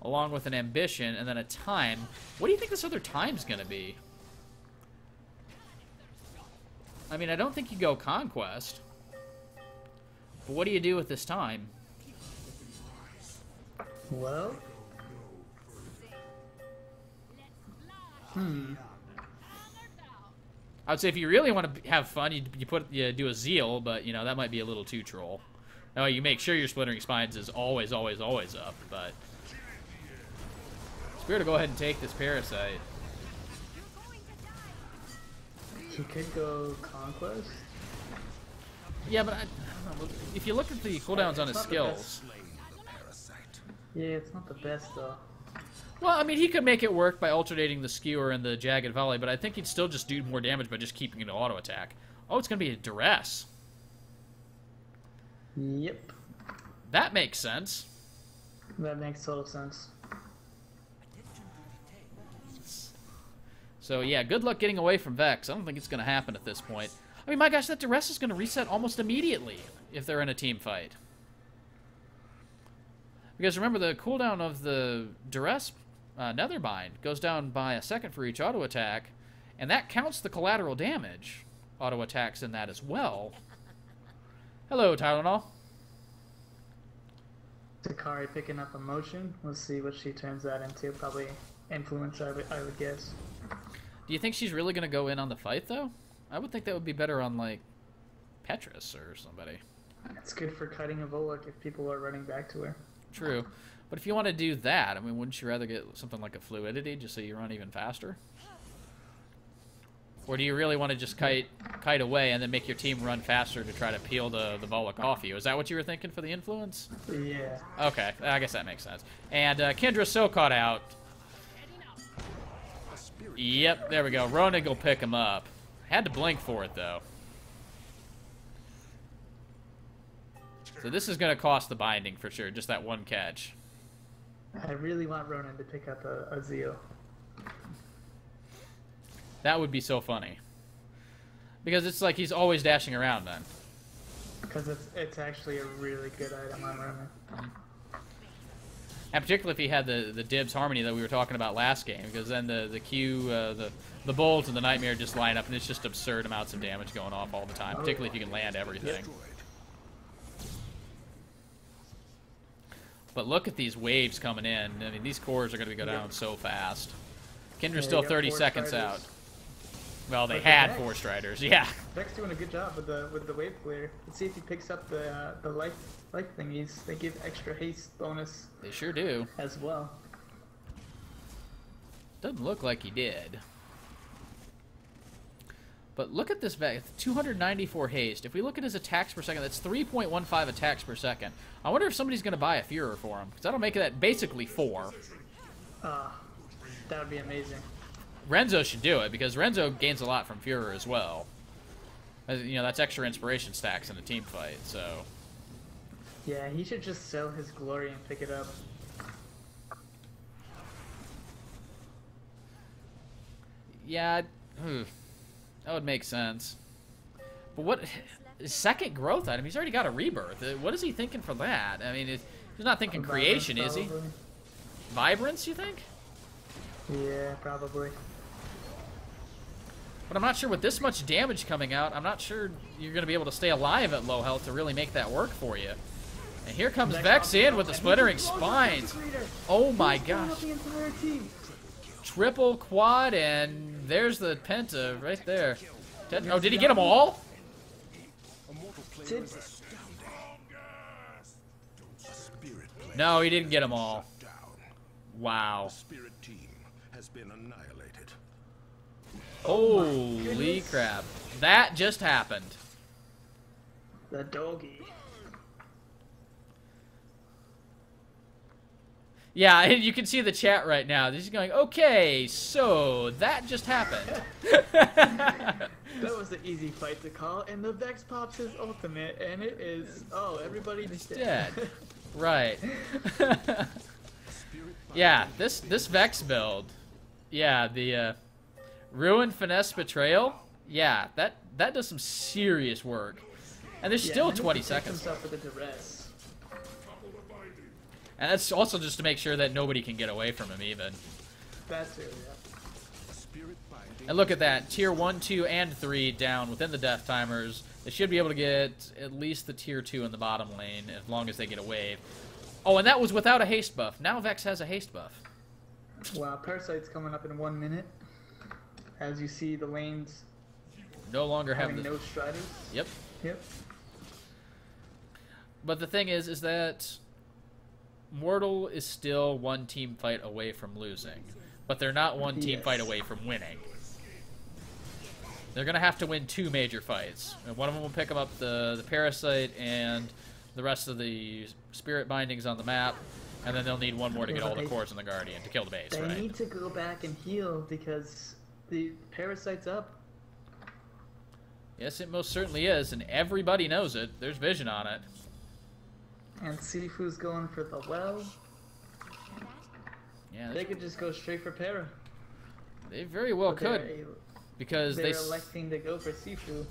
along with an Ambition, and then a Time. What do you think this other Time's going to be? I mean, I don't think you go Conquest. But what do you do with this Time? Well... I would say if you really want to have fun, you do a Zeal, but, you know, that might be a little too troll. Now, you make sure your Splintering Spines is always, always, always up, but... Spirit will go ahead and take this Parasite. He could go Conquest. Yeah, but I don't know. If you look at the cooldowns on his skills... Yeah, it's not the best, though. Well, I mean, he could make it work by alternating the Skewer and the Jagged Volley, but I think he'd still just do more damage by just keeping it to auto attack. Oh, it's going to be a Duress. Yep. That makes sense. That makes total sense. So, yeah, good luck getting away from Vex. I don't think it's going to happen at this point. I mean, my gosh, that Duress is going to reset almost immediately if they're in a team fight. Because remember, the cooldown of the Duress Netherbind goes down by a second for each auto attack, and that counts the collateral damage. Auto attacks in that as well. Hello, Tylenol. Takari picking up emotion. Let's see what she turns that into. Probably influence, I would guess. Do you think she's really going to go in on the fight, though? I would think that would be better on, like, Petrus or somebody. It's good for cutting a Volok if people are running back to her. True. But if you want to do that, I mean, wouldn't you rather get something like a Fluidity just so you run even faster? Or do you really want to just kite away and then make your team run faster to try to peel the Volok off you? Is that what you were thinking for the influence? Yeah. Okay, I guess that makes sense. And Kendra's so caught out. Yep, there we go. Ronig will pick him up. Had to blink for it, though. So this is going to cost the binding for sure, just that one catch. I really want Ronan to pick up a Zeal. That would be so funny. Because it's like he's always dashing around then. Because it's actually a really good item on Ronan. And particularly if he had the Dibs Harmony that we were talking about last game, because then the Q, the Bolt and the Nightmare just line up, and it's just absurd amounts of damage going off all the time, particularly if you can land everything. But look at these waves coming in. I mean, these cores are going to go down so fast. Kendra's still 30 seconds out. Well, they had 4 Striders, yeah. Vex doing a good job with the wave clear. Let's see if he picks up the life thingies. They give extra haste bonus. They sure do. As well. Doesn't look like he did. But look at this Vex, 294 haste. If we look at his attacks per second, that's 3.15 attacks per second. I wonder if somebody's going to buy a Führer for him, because that'll make that basically 4. That would be amazing. Renzo should do it, because Renzo gains a lot from Führer as well. You know, that's extra inspiration stacks in a team fight, so... Yeah, he should just sell his glory and pick it up. Yeah, that would make sense. But what... Second growth item? He's already got a rebirth. What is he thinking for that? I mean, he's not thinking creation, is he? Vibrance, you think? Yeah, probably. But I'm not sure with this much damage coming out, I'm not sure you're going to be able to stay alive at low health to really make that work for you. And here comes Vex in with the Splintering Spines. Oh my gosh. Triple quad, and there's the Penta right there. Oh, did he get them all? No, he didn't get them all. Wow. Spirit team has been annihilated. Holy crap. That just happened. The doggy. Yeah, you can see the chat right now. They're just going, okay, so that just happened. That was an easy fight to call, and the Vex pops his ultimate, and it is... Oh, everybody's dead. Right. Yeah, this Vex build. Yeah, the Ruin, Finesse, Betrayal. Yeah, that does some serious work. And there's still 20 seconds. Up with the duress. And that's also just to make sure that nobody can get away from him even. That's it, yeah. And look at that. Tier 1, 2, and 3 down within the death timers. They should be able to get at least the Tier 2 in the bottom lane as long as they get a wave. Oh, and that was without a haste buff. Now Vex has a haste buff. Wow, Parasite's coming up in 1 minute. As you see, the lanes No longer have the... no striders. Yep. Yep. But the thing is that Mortal is still one team fight away from losing. But they're not one team fight away from winning. They're going to have to win 2 major fights. And one of them will pick up the Parasite and the rest of the Spirit Bindings on the map. And then they'll need 1 more to get all the cores in the Guardian to kill the base, They right? need to go back and heal because the Parasite's up. Yes, it most certainly is, and everybody knows it. There's vision on it. And Siifoo's going for the well. Yeah, They could just go straight for Para. they very well But could, because they're electing to go for Siifoo.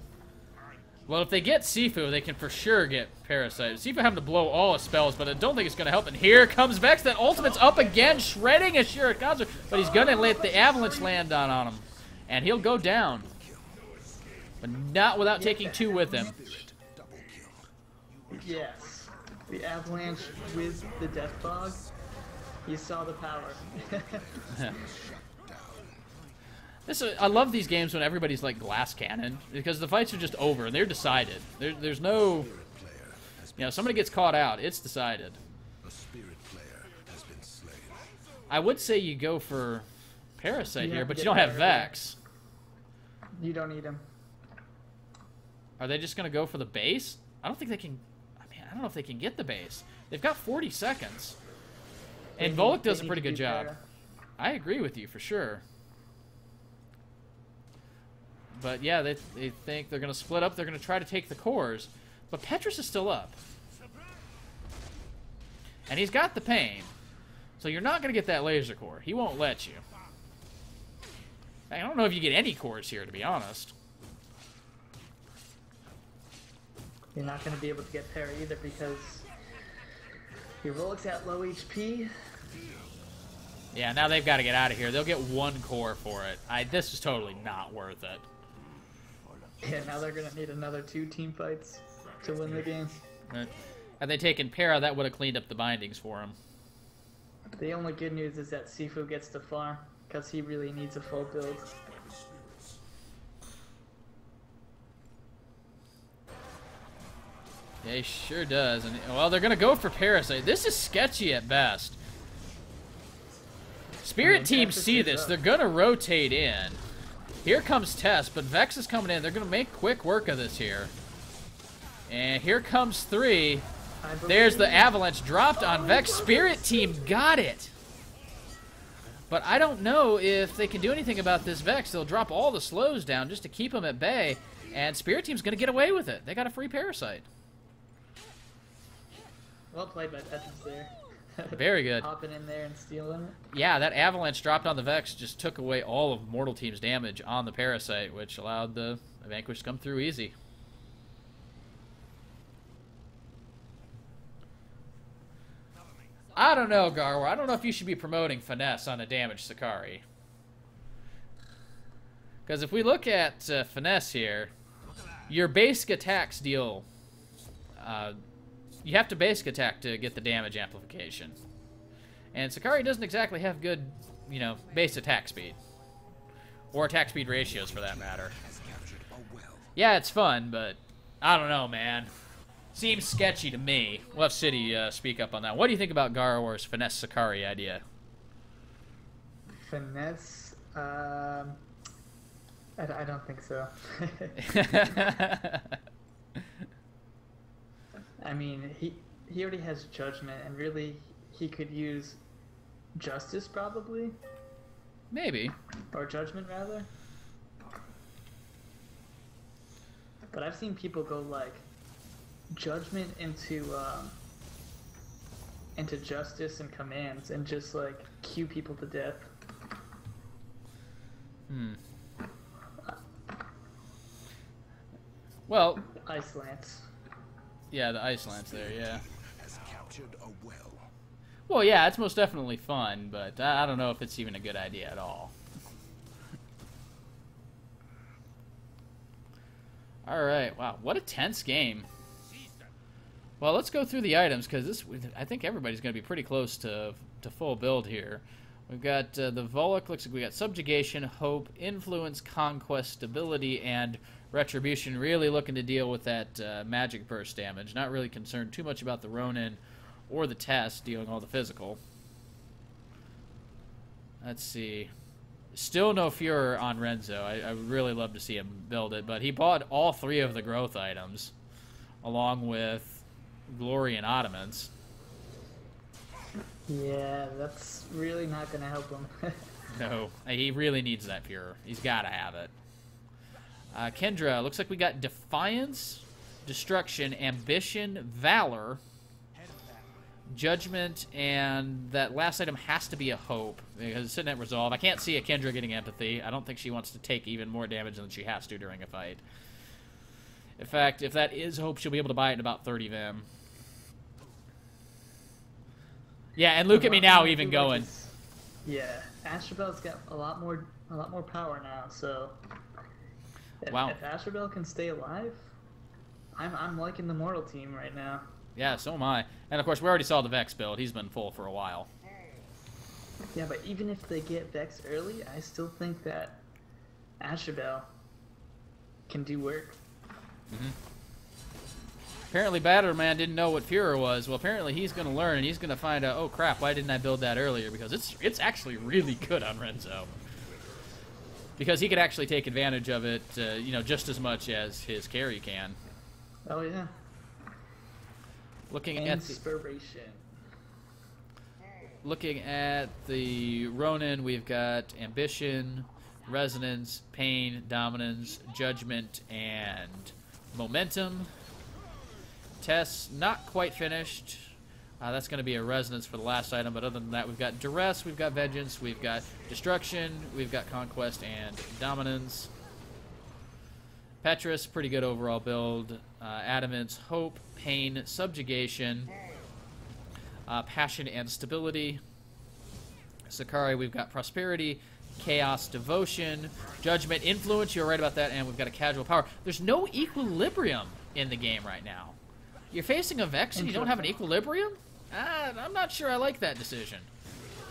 Well, if they get Siifoo, they can for sure get Parasite. Siifoo having to blow all his spells, but I don't think it's going to help. And here comes Vex. That ultimate's up again, shredding a Shirakazu, but he's going to let the Avalanche land on him. And he'll go down. But not without taking 2 with him. Yes. The Avalanche with the Death Fog. You saw the power. I love these games when everybody's like glass cannon, because the fights are just over and they're decided. There's no, somebody gets caught out, it's decided. I would say you go for Parasite here, but you don't have Vex. You don't need him. Are they just gonna go for the base? I don't think they can. I don't know if they can get the base. They've got 40 seconds, and Volk does a pretty good job. I agree with you for sure. But yeah, they think they're going to split up. They're going to try to take the cores. But Petrus is still up. And he's got the pain. So you're not going to get that laser core. He won't let you. I don't know if you get any cores here, to be honest. You're not going to be able to get Para either because your Volk's at low HP. Yeah, now they've got to get out of here. They'll get 1 core for it. This is totally not worth it. Yeah, now they're going to need another 2 team fights to win the game. Right. Had they taken Para, that would have cleaned up the bindings for him. The only good news is that Siifoo gets to farm, because he really needs a full build. Yeah, he sure does. And well, they're going to go for Parasite. This is sketchy at best. Spirit teams see this. They're going to rotate in. Here comes Test, but Vex is coming in. They're going to make quick work of this here. And here comes 3. There's the Avalanche dropped on Vex. Spirit team got it. But I don't know if they can do anything about this Vex. They'll drop all the slows down just to keep them at bay. And Spirit team's going to get away with it. They got a free Parasite. Well played by Petrus there. Very good. Hopping in there and stealing it. Yeah, that Avalanche dropped on the Vex just took away all of Mortal Team's damage on the Parasite, which allowed the Vanquish to come through easy. I don't know, Garwar. I don't know if you should be promoting Finesse on a damaged Sakari. Because if we look at Finesse here, your basic attacks deal... you have to basic attack to get the damage amplification. And Sakari doesn't exactly have good, base attack speed. Or attack speed ratios, for that matter. Yeah, it's fun, but I don't know, man. Seems sketchy to me. We'll have City speak up on that. What do you think about Garwar's Finesse Sakari idea? Finesse? I don't think so. I mean, he already has Judgment, and really, he could use Justice, probably? Maybe. Or Judgment, rather? but I've seen people go like judgment into justice and commands and just like queue people to death. Well, Ice Lance. yeah, the Ice Lance there, yeah. Has captured a well. Well, yeah, it's most definitely fun, but I don't know if it's even a good idea at all. Alright, wow, what a tense game. Well, let's go through the items, because I think everybody's going to be pretty close to full build here. We've got the Volok, looks like we got Subjugation, Hope, Influence, Conquest, Stability, and Retribution. Really looking to deal with that Magic Burst damage. Not really concerned too much about the Ronin or the Test, dealing all the physical. Let's see. Still no Fuhrer on Renzo. I would really love to see him build it, but he bought all 3 of the growth items, along with Glory and Ottomans. Yeah, that's really not going to help him. No, he really needs that Fuhrer. He's got to have it. Kendra, looks like we got Defiance, Destruction, Ambition, Valor, Judgment, and that last item has to be a Hope, because it's sitting at Resolve. I can't see a Kendra getting Empathy. I don't think she wants to take even more damage than she has to during a fight. In fact, if that is Hope, she'll be able to buy it in about 30 Vim. Yeah, and look at me now even going. Yeah, Astrobel's got a lot more power now, so if Astrobel can stay alive, I'm liking the Mortal team right now. Yeah, so am I. And of course, we already saw the Vex build. He's been full for a while. Yeah, but even if they get Vex early, I still think that Astrobel can do work. Apparently, Battlerman didn't know what Fuhrer was. Well, apparently he's going to learn, and he's going to find out, oh crap, why didn't I build that earlier? Because it's actually really good on Renzo. Because he could actually take advantage of it, you know, just as much as his carry can. Oh yeah. Looking at the Ronin, we've got Ambition, Resonance, Pain, Dominance, Judgment, and Momentum. Test, not quite finished. That's going to be a Resonance for the last item, but other than that, we've got Duress, we've got Vengeance, we've got Destruction, we've got Conquest, and Dominance. Petrus, pretty good overall build. Adamance, Hope, Pain, Subjugation, Passion, and Stability. Sakari, we've got Prosperity, Chaos, Devotion, Judgment, Influence, you're right about that, and we've got a Casual Power. There's no Equilibrium in the game right now. You're facing a Vex and you don't have an Equilibrium? I'm not sure I like that decision.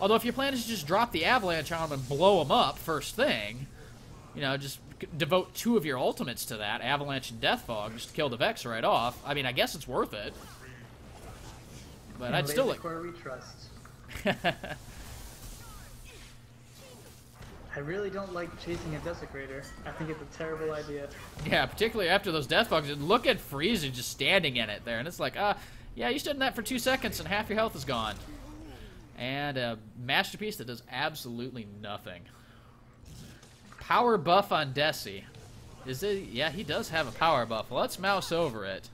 Although if your plan is to just drop the Avalanche on them and blow them up first thing, you know, just devote 2 of your ultimates to that, Avalanche and Death Fog, just to kill the Vex right off. I mean, I guess it's worth it. But I'd still like... we trust. I really don't like chasing a Desecrator. I think it's a terrible idea. Yeah, particularly after those Death Fogs. Look at Frieza just standing in it there, and it's like, yeah, you stood in that for 2 seconds and half your health is gone. And a Masterpiece that does absolutely nothing. Power buff on Desi. Is it? Yeah, he does have a power buff. Let's mouse over it.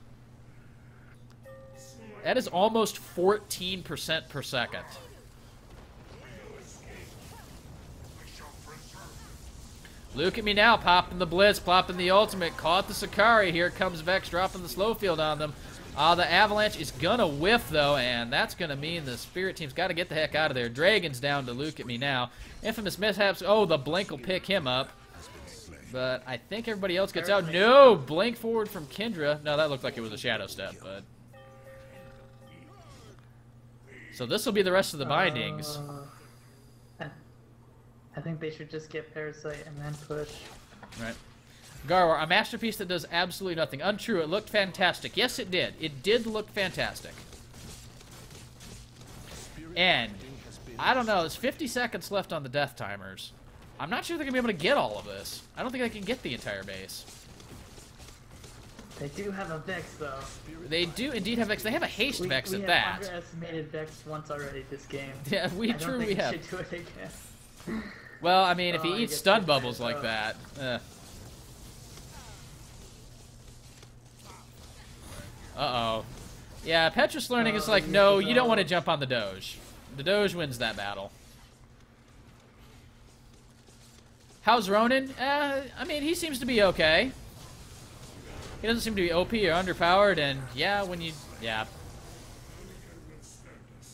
That is almost 14% per second. Look at me now, popping the Blitz, popping the ultimate, caught the Sakari. Here comes Vex, dropping the slow field on them. The Avalanche is gonna whiff though, and that's gonna mean the Spirit team's got to get the heck out of there. Dragon's down to Luke at me now. InfamousMishaps, oh, the Blink will pick him up. But I think everybody else gets out. No, Blink forward from Kendra. No, that looked like it was a Shadow Step, but... So this will be the rest of the bindings. I think they should just get Parasite and then push. Right. Garwar, a Masterpiece that does absolutely nothing. Untrue, it looked fantastic. Yes, it did. It did look fantastic. And, I don't know, there's 50 seconds left on the death timers. I'm not sure they're going to be able to get all of this. I don't think they can get the entire base. They do have a Vex, though. They do indeed have Vex. They have a haste Vex at that. We have underestimated Vex once already this game. Yeah, we truly have. Should do it again. Well, I mean, if he eats stun bubbles like that... Uh-oh. Yeah, Petrus Learning is like, no, you don't want to jump on the Doge. The Doge wins that battle. How's Ronin? I mean, he seems to be okay. He doesn't seem to be OP or underpowered, and yeah, when you... Yeah.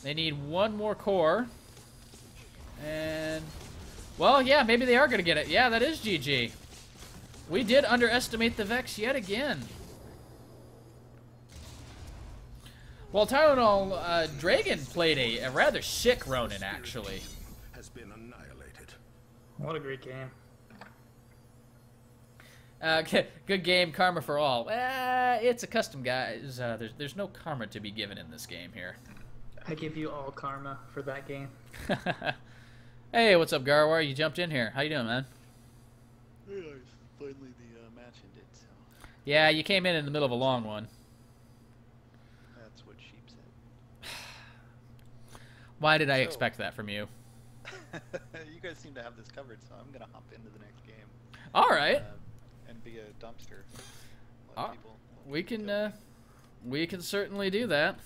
They need one more core. And... Well, yeah, maybe they are going to get it. Yeah, that is GG. We did underestimate the Vex yet again. Well, Tylenol Dragon played a rather sick Ronin, actually. Has been annihilated. What a great game. Good game, karma for all. It's a custom, guys. There's no karma to be given in this game here. I give you all karma for that game. Hey, what's up, Garwar? You jumped in here. How you doing, man? Finally, the match ended, so Yeah, you came in the middle of a long one. that's what Sheep said. Why did I expect that from you? You guys seem to have this covered, so I'm gonna hop into the next game. All right. And be a dumpster. Let people We can certainly do that.